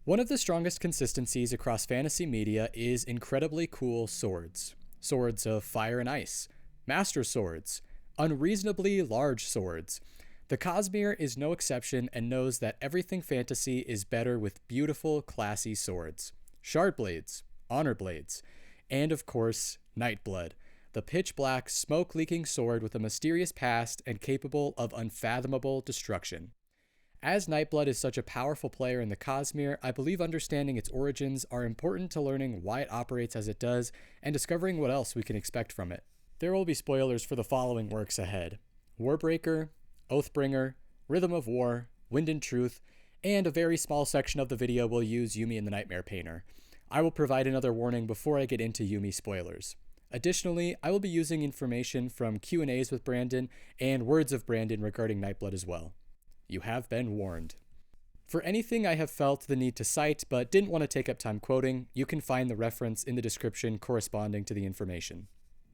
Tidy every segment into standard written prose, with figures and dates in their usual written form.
One of the strongest consistencies across fantasy media is incredibly cool swords. Swords of fire and ice, master swords, unreasonably large swords. The Cosmere is no exception and knows that everything fantasy is better with beautiful, classy swords. Shard blades, honor blades, and of course, Nightblood, the pitch black, smoke leaking sword with a mysterious past and capable of unfathomable destruction. As Nightblood is such a powerful player in the Cosmere, I believe understanding its origins are important to learning why it operates as it does and discovering what else we can expect from it. There will be spoilers for the following works ahead: Warbreaker, Oathbringer, Rhythm of War, Wind and Truth, and a very small section of the video will use Yuumi and the Nightmare Painter. I will provide another warning before I get into Yuumi spoilers. Additionally, I will be using information from Q&As with Brandon and words of Brandon regarding Nightblood as well. You have been warned. For anything I have felt the need to cite but didn't want to take up time quoting, you can find the reference in the description corresponding to the information.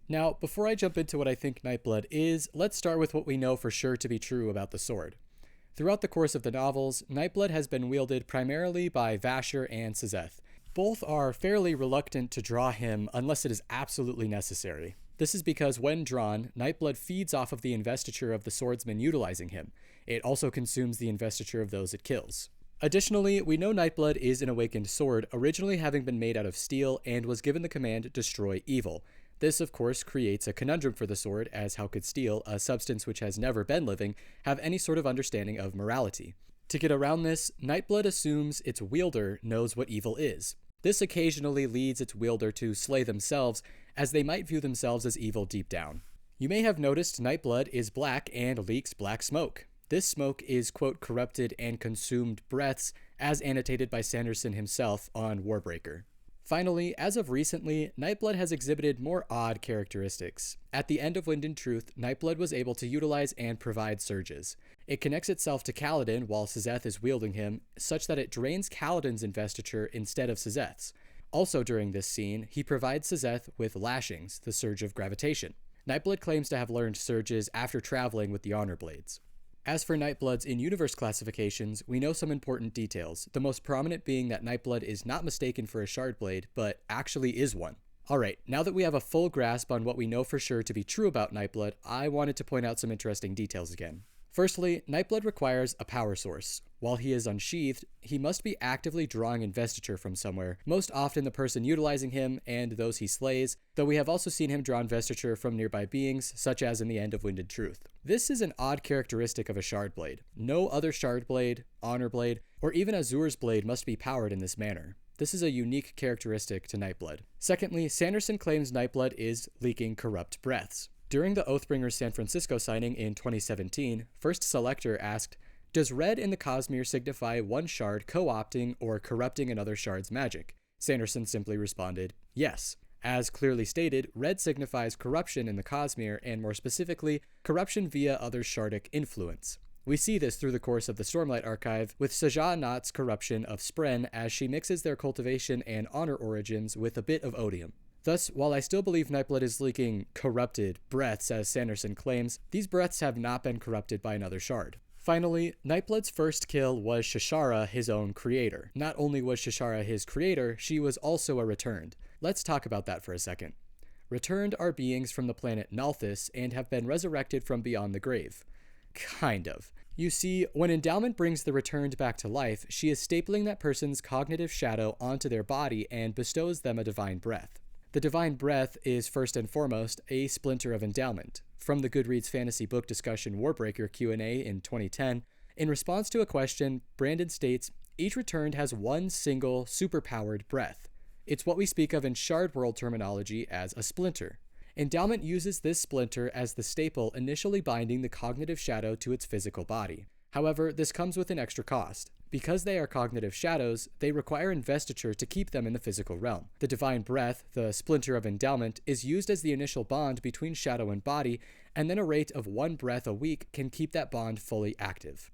Now, before I jump into what I think Nightblood is, let's start with what we know for sure to be true about the sword. Throughout the course of the novels, Nightblood has been wielded primarily by Vasher and Sazeth. Both are fairly reluctant to draw him unless it is absolutely necessary. This is because when drawn, Nightblood feeds off of the investiture of the swordsman utilizing him. It also consumes the investiture of those it kills. Additionally, we know Nightblood is an awakened sword, originally having been made out of steel and was given the command Destroy Evil. This, of course, creates a conundrum for the sword, as how could steel, a substance which has never been living, have any sort of understanding of morality? To get around this, Nightblood assumes its wielder knows what evil is. This occasionally leads its wielder to slay themselves, as they might view themselves as evil deep down. You may have noticed Nightblood is black and leaks black smoke. This smoke is, quote, corrupted and consumed breaths, as annotated by Sanderson himself on Warbreaker. Finally, as of recently, Nightblood has exhibited more odd characteristics. At the end of Wind and Truth, Nightblood was able to utilize and provide surges. It connects itself to Kaladin while Sazeth is wielding him, such that it drains Kaladin's investiture instead of Sazeth's. Also during this scene, he provides Sazeth with lashings, the surge of gravitation. Nightblood claims to have learned surges after traveling with the honor blades. As for Nightblood's in-universe classifications, we know some important details, the most prominent being that Nightblood is not mistaken for a shard blade, but actually is one. Alright, now that we have a full grasp on what we know for sure to be true about Nightblood, I wanted to point out some interesting details again. Firstly, Nightblood requires a power source. While he is unsheathed, he must be actively drawing investiture from somewhere, most often the person utilizing him and those he slays, though we have also seen him draw investiture from nearby beings, such as in the end of Wind and Truth. This is an odd characteristic of a shard blade. No other shard blade, honor blade, or even Azur's blade must be powered in this manner. This is a unique characteristic to Nightblood. Secondly, Sanderson claims Nightblood is leaking corrupt breaths. During the Oathbringer's San Francisco signing in 2017, First Selector asked, "Does red in the Cosmere signify one shard co-opting or corrupting another shard's magic?" Sanderson simply responded, "Yes." As clearly stated, red signifies corruption in the Cosmere, and more specifically, corruption via other shardic influence. We see this through the course of the Stormlight Archive, with Sajah Not's corruption of Spren as she mixes their cultivation and honor origins with a bit of odium. Thus, while I still believe Nightblood is leaking corrupted breaths, as Sanderson claims, these breaths have not been corrupted by another shard. Finally, Nightblood's first kill was Shashara, his own creator. Not only was Shashara his creator, she was also a returned. Let's talk about that for a second. Returned are beings from the planet Nalthis and have been resurrected from beyond the grave. Kind of. You see, when endowment brings the returned back to life, she is stapling that person's cognitive shadow onto their body and bestows them a divine breath. The divine breath is first and foremost a splinter of endowment. From the Goodreads fantasy book discussion Warbreaker Q&A in 2010, in response to a question, Brandon states, "Each returned has one single superpowered breath. It's what we speak of in Shard World terminology as a splinter. Endowment uses this splinter as the staple initially binding the cognitive shadow to its physical body. However, this comes with an extra cost. Because they are cognitive shadows, they require investiture to keep them in the physical realm. The divine breath, the splinter of endowment, is used as the initial bond between shadow and body, and then a rate of 1 breath a week can keep that bond fully active."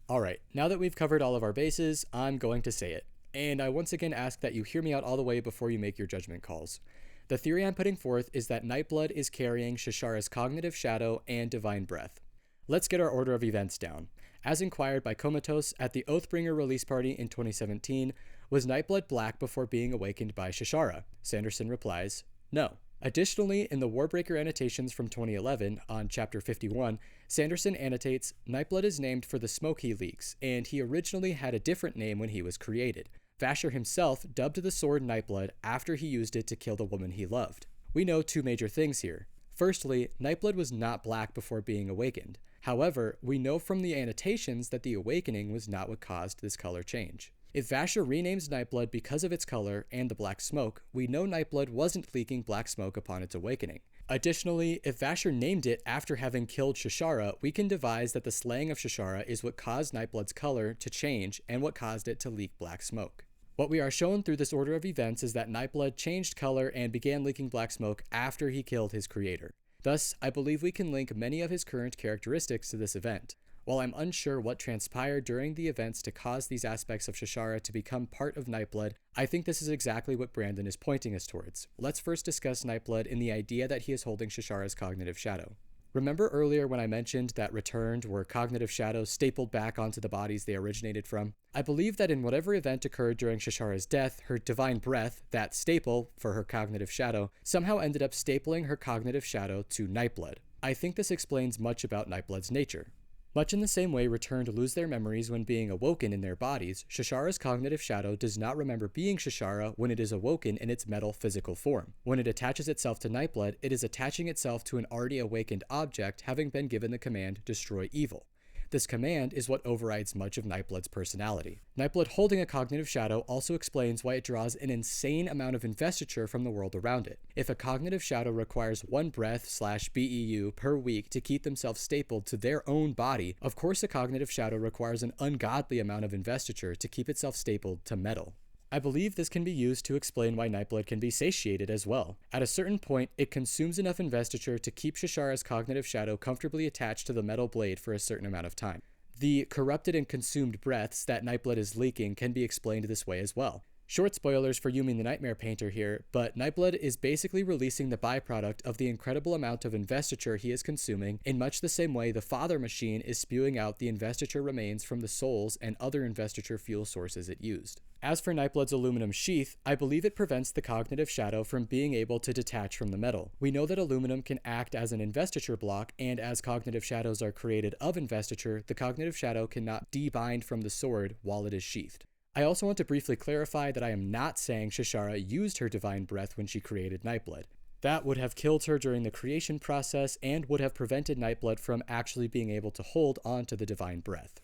Alright, now that we've covered all of our bases, I'm going to say it. And I once again ask that you hear me out all the way before you make your judgment calls. The theory I'm putting forth is that Nightblood is carrying Shashara's cognitive shadow and divine breath. Let's get our order of events down. As inquired by Comatose at the Oathbringer release party in 2017, Was Nightblood black before being awakened by Shashara? Sanderson replies, no. Additionally, in the Warbreaker annotations from 2011, on Chapter 51, Sanderson annotates, Nightblood is named for the smoke he leaks, and he originally had a different name when he was created. Vasher himself dubbed the sword Nightblood after he used it to kill the woman he loved. We know two major things here. Firstly, Nightblood was not black before being awakened. However, we know from the annotations that the awakening was not what caused this color change. If Vasher renames Nightblood because of its color and the black smoke, we know Nightblood wasn't leaking black smoke upon its awakening. Additionally, if Vasher named it after having killed Shashara, we can devise that the slaying of Shashara is what caused Nightblood's color to change and what caused it to leak black smoke. What we are shown through this order of events is that Nightblood changed color and began leaking black smoke after he killed his creator. Thus, I believe we can link many of his current characteristics to this event. While I'm unsure what transpired during the events to cause these aspects of Shashara to become part of Nightblood, I think this is exactly what Brandon is pointing us towards. Let's first discuss Nightblood in the idea that he is holding Shashara's cognitive shadow. Remember earlier when I mentioned that returned were cognitive shadows stapled back onto the bodies they originated from? I believe that in whatever event occurred during Shashara's death, her divine breath, that staple for her cognitive shadow, somehow ended up stapling her cognitive shadow to Nightblood. I think this explains much about Nightblood's nature. Much in the same way returned lose their memories when being awoken in their bodies, Shashara's cognitive shadow does not remember being Shashara when it is awoken in its metal physical form. When it attaches itself to Nightblood, it is attaching itself to an already awakened object having been given the command Destroy Evil. This command is what overrides much of Nightblood's personality. Nightblood holding a cognitive shadow also explains why it draws an insane amount of investiture from the world around it. If a cognitive shadow requires one breath/BEU per week to keep themselves stapled to their own body, of course a cognitive shadow requires an ungodly amount of investiture to keep itself stapled to metal. I believe this can be used to explain why Nightblood can be satiated as well. At a certain point, it consumes enough investiture to keep Shashara's cognitive shadow comfortably attached to the metal blade for a certain amount of time. The corrupted and consumed breaths that Nightblood is leaking can be explained this way as well. Short spoilers for Yumi the Nightmare Painter here, but Nightblood is basically releasing the byproduct of the incredible amount of investiture he is consuming in much the same way the Father Machine is spewing out the investiture remains from the souls and other investiture fuel sources it used. As for Nightblood's aluminum sheath, I believe it prevents the cognitive shadow from being able to detach from the metal. We know that aluminum can act as an investiture block, and as cognitive shadows are created of investiture, the cognitive shadow cannot debind from the sword while it is sheathed. I also want to briefly clarify that I am not saying Shashara used her divine breath when she created Nightblood. That would have killed her during the creation process and would have prevented Nightblood from actually being able to hold on to the divine breath.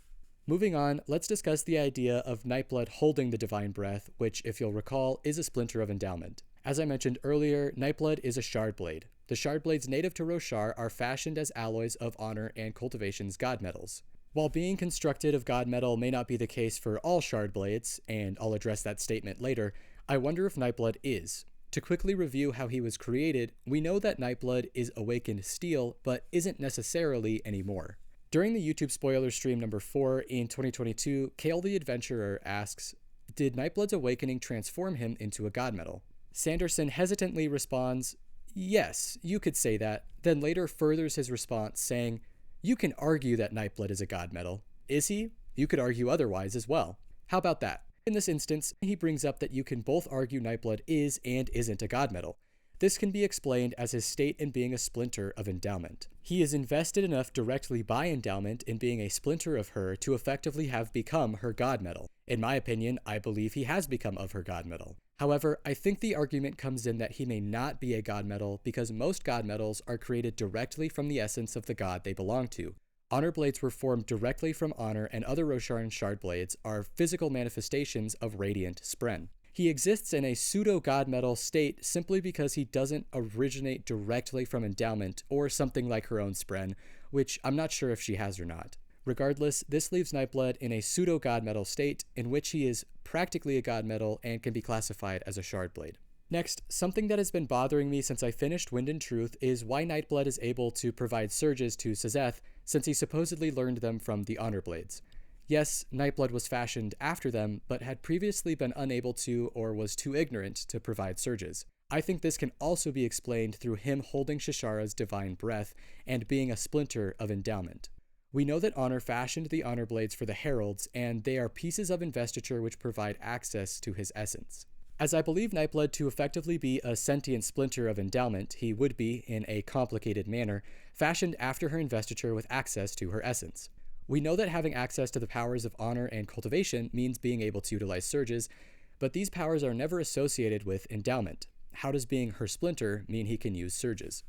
Moving on, let's discuss the idea of Nightblood holding the divine breath, which, if you'll recall, is a splinter of endowment. As I mentioned earlier, Nightblood is a shard blade. The shard blades native to Roshar are fashioned as alloys of honor and cultivation's god metals. While being constructed of god metal may not be the case for all shard blades, and I'll address that statement later, I wonder if Nightblood is. To quickly review how he was created, we know that Nightblood is awakened steel, but isn't necessarily anymore. During the YouTube spoiler stream number 4 in 2022, Kale the Adventurer asks, did Nightblood's awakening transform him into a god metal? Sanderson hesitantly responds, yes, you could say that, then later furthers his response saying, you can argue that Nightblood is a god metal. Is he? You could argue otherwise as well. How about that? In this instance, he brings up that you can both argue Nightblood is and isn't a god metal. This can be explained as his state in being a splinter of endowment. He is invested enough directly by endowment in being a splinter of her to effectively have become her god metal. In my opinion, I believe he has become of her god metal. However, I think the argument comes in that he may not be a god metal because most god metals are created directly from the essence of the god they belong to. Honor blades were formed directly from honor, and other Rosharan shard blades are physical manifestations of radiant spren. He exists in a pseudo-god metal state simply because he doesn't originate directly from endowment or something like her own spren, which I'm not sure if she has or not. Regardless, this leaves Nightblood in a pseudo-god metal state in which he is practically a god metal and can be classified as a shard blade. Next, something that has been bothering me since I finished Wind and Truth is why Nightblood is able to provide surges to Sazeth since he supposedly learned them from the Honor Blades. Yes, Nightblood was fashioned after them, but had previously been unable to or was too ignorant to provide surges. I think this can also be explained through him holding Shashara's divine breath and being a splinter of endowment. We know that Honor fashioned the Honor Blades for the Heralds, and they are pieces of investiture which provide access to his essence. As I believe Nightblood to effectively be a sentient splinter of endowment, he would be, in a complicated manner, fashioned after her investiture with access to her essence. We know that having access to the powers of honor and cultivation means being able to utilize surges, but these powers are never associated with endowment. How does being her splinter mean he can use surges?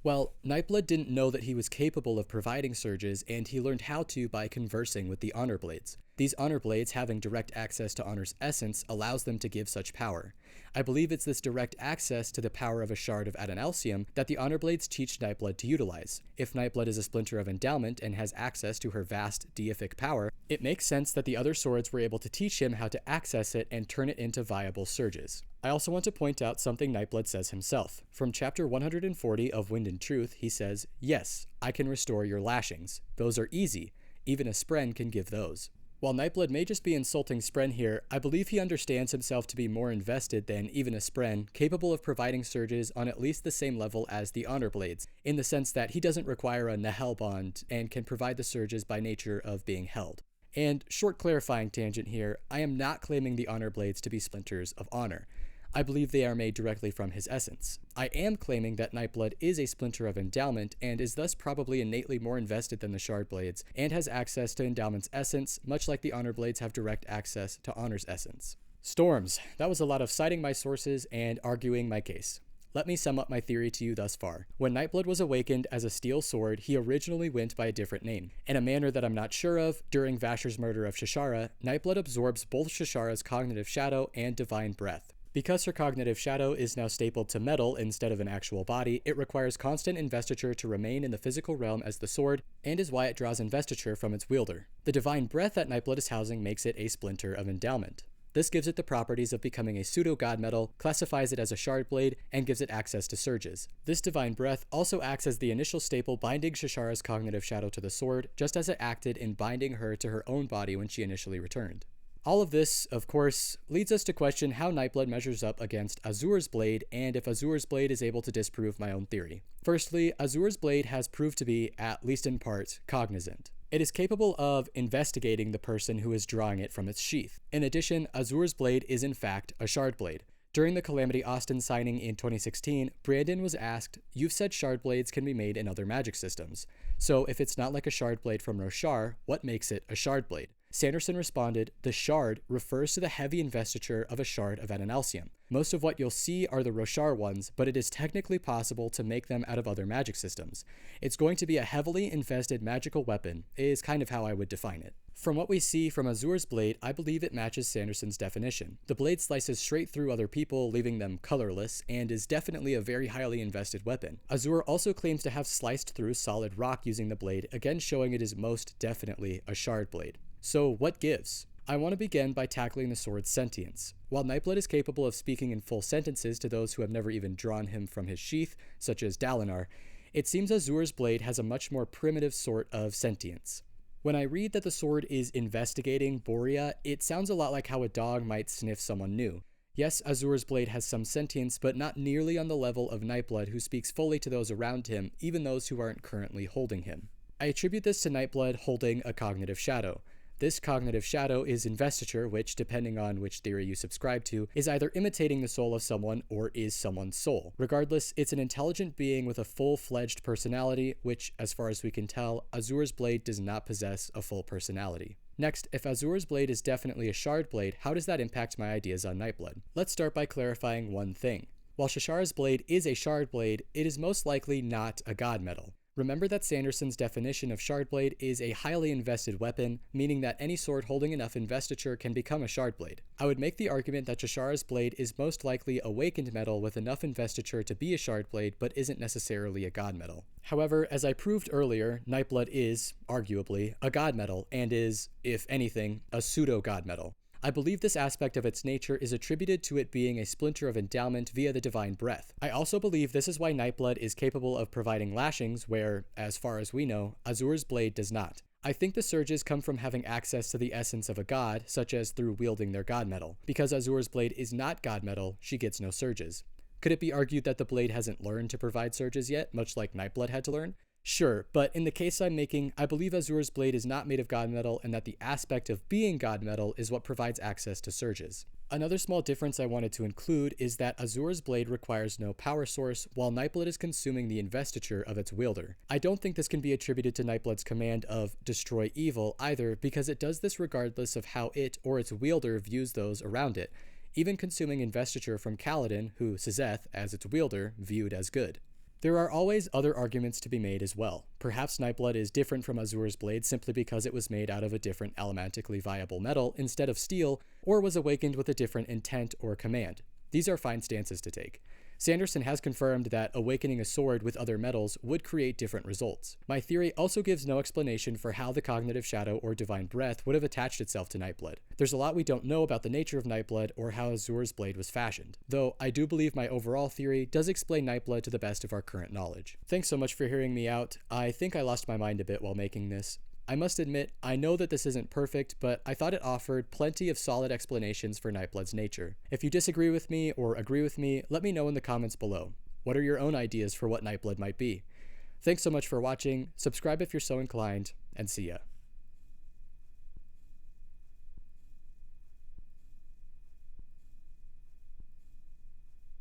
Well, Nightblood didn't know that he was capable of providing surges, and he learned how to by conversing with the Honor Blades. These Honor Blades, having direct access to Honor's essence, allows them to give such power. I believe it's this direct access to the power of a shard of Adonalsium that the Honor Blades teach Nightblood to utilize. If Nightblood is a splinter of endowment and has access to her vast deific power, it makes sense that the other swords were able to teach him how to access it and turn it into viable surges. I also want to point out something Nightblood says himself. From chapter 140 of Wind and Truth, he says, "Yes, I can restore your lashings. Those are easy. Even a Spren can give those." While Nightblood may just be insulting Spren here, I believe he understands himself to be more invested than even a Spren, capable of providing surges on at least the same level as the Honor Blades, in the sense that he doesn't require a Nahel bond and can provide the surges by nature of being held. And short clarifying tangent here, I am not claiming the Honor Blades to be splinters of honor. I believe they are made directly from his essence. I am claiming that Nightblood is a splinter of endowment and is thus probably innately more invested than the Shard Blades and has access to endowment's essence, much like the Honor Blades have direct access to Honor's essence. Storms. That was a lot of citing my sources and arguing my case. Let me sum up my theory to you thus far. When Nightblood was awakened as a steel sword, he originally went by a different name. In a manner that I'm not sure of, during Vasher's murder of Shashara, Nightblood absorbs both Shashara's cognitive shadow and divine breath. Because her cognitive shadow is now stapled to metal instead of an actual body, it requires constant investiture to remain in the physical realm as the sword, and is why it draws investiture from its wielder. The divine breath that Nightblood is housing makes it a splinter of endowment. This gives it the properties of becoming a pseudo-god metal, classifies it as a shard blade, and gives it access to surges. This divine breath also acts as the initial staple binding Shashara's cognitive shadow to the sword, just as it acted in binding her to her own body when she initially returned. All of this, of course, leads us to question how Nightblood measures up against Azur's blade, and if Azur's blade is able to disprove my own theory. Firstly, Azur's blade has proved to be, at least in part, cognizant. It is capable of investigating the person who is drawing it from its sheath. In addition, Azur's blade is in fact a shard blade. During the Calamity Austin signing in 2016, Brandon was asked, "You've said shard blades can be made in other magic systems. So if it's not like a shard blade from Roshar, what makes it a shard blade?" Sanderson responded, "The shard refers to the heavy investiture of a shard of Adonalsium. Most of what you'll see are the Roshar ones, but it is technically possible to make them out of other magic systems. It's going to be a heavily infested magical weapon, is kind of how I would define it." From what we see from Azur's blade, I believe it matches Sanderson's definition. The blade slices straight through other people, leaving them colorless, and is definitely a very highly invested weapon. Azur also claims to have sliced through solid rock using the blade, again showing it is most definitely a shard blade. So what gives? I want to begin by tackling the sword's sentience. While Nightblood is capable of speaking in full sentences to those who have never even drawn him from his sheath, such as Dalinar, it seems Azur's blade has a much more primitive sort of sentience. When I read that the sword is investigating Borea, it sounds a lot like how a dog might sniff someone new. Yes, Azur's blade has some sentience, but not nearly on the level of Nightblood, who speaks fully to those around him, even those who aren't currently holding him. I attribute this to Nightblood holding a cognitive shadow. This cognitive shadow is investiture, which, depending on which theory you subscribe to, is either imitating the soul of someone or is someone's soul. Regardless, it's an intelligent being with a full-fledged personality, which, as far as we can tell, Azur's blade does not possess a full personality. Next, if Azur's blade is definitely a shard blade, how does that impact my ideas on Nightblood? Let's start by clarifying one thing. While Shashara's blade is a shard blade, it is most likely not a god metal. Remember that Sanderson's definition of shard blade is a highly invested weapon, meaning that any sword holding enough investiture can become a shard blade. I would make the argument that Shashara's blade is most likely awakened metal with enough investiture to be a shard blade, but isn't necessarily a god metal. However, as I proved earlier, Nightblood is, arguably, a god metal, and is, if anything, a pseudo-god metal. I believe this aspect of its nature is attributed to it being a splinter of endowment via the divine breath. I also believe this is why Nightblood is capable of providing lashings where, as far as we know, Azur's blade does not. I think the surges come from having access to the essence of a god, such as through wielding their god metal. Because Azur's blade is not god metal, she gets no surges. Could it be argued that the blade hasn't learned to provide surges yet, much like Nightblood had to learn? Sure, but in the case I'm making, I believe Azur's blade is not made of god metal and that the aspect of being god metal is what provides access to surges. Another small difference I wanted to include is that Azur's blade requires no power source, while Nightblood is consuming the investiture of its wielder. I don't think this can be attributed to Nightblood's command of destroy evil either, because it does this regardless of how it or its wielder views those around it, even consuming investiture from Kaladin, who Sazeth, as its wielder, viewed as good. There are always other arguments to be made as well. Perhaps Nightblood is different from Azur's blade simply because it was made out of a different elementically viable metal instead of steel, or was awakened with a different intent or command. These are fine stances to take. Sanderson has confirmed that awakening a sword with other metals would create different results. My theory also gives no explanation for how the cognitive shadow or divine breath would have attached itself to Nightblood. There's a lot we don't know about the nature of Nightblood or how Azur's blade was fashioned, though I do believe my overall theory does explain Nightblood to the best of our current knowledge. Thanks so much for hearing me out. I think I lost my mind a bit while making this. I must admit, I know that this isn't perfect, but I thought it offered plenty of solid explanations for Nightblood's nature. If you disagree with me or agree with me, let me know in the comments below. What are your own ideas for what Nightblood might be? Thanks so much for watching, subscribe if you're so inclined, and see ya.